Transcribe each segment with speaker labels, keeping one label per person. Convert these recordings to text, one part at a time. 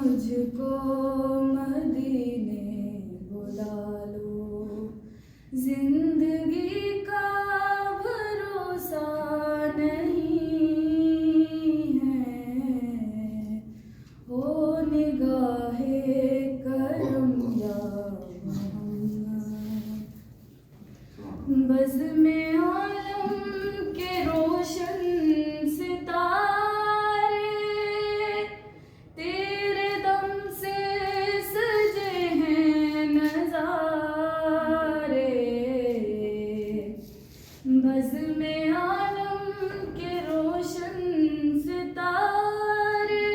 Speaker 1: मुझको मदीने बुला लो, जिंदगी का भरोसा नहीं है, ओ निगाहे करम या मोहम्मद। बज़ में आलम के रोशन सितारे, तेरे दम से सजे हैं नज़ारे। बज़ में आलम के रोशन सितारे,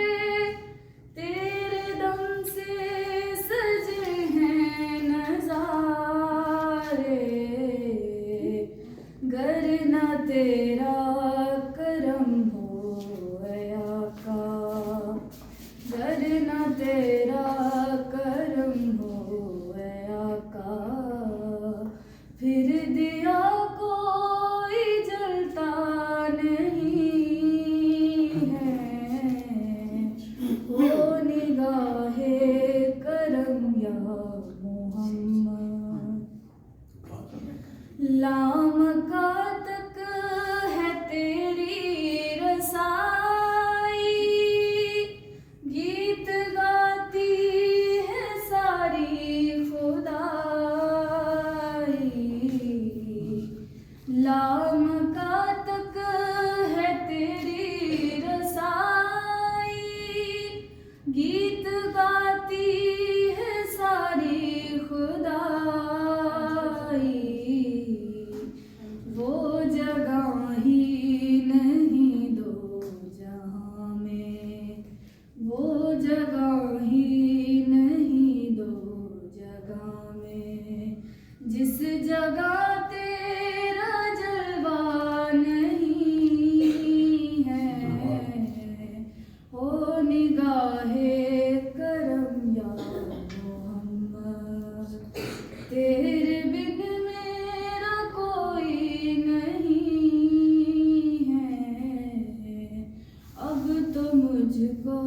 Speaker 1: तेरे दम से सजे हैं नज़ारे। गर ना तेरा करम हो ऐ आका, गर ना तेरा करम हो ऐ आका, फिर दिया कोई जलता नहीं है, ओ निगाहे करम या मोहम्मद। लामका तक है तेरी रसाई, गीत गाती है सारी खुदाई। लामका तक है तेरी रसाई, गीत गाती है सारी खुदाई। वो जगह ही नहीं दो जहां में, वो जगह ही नहीं दो जगह में, जिस जगह तेरा जलवा नहीं है, ओ निगाहे करम या मोहम्मद। तेरे बिन मेरा कोई नहीं है, अब तो मुझको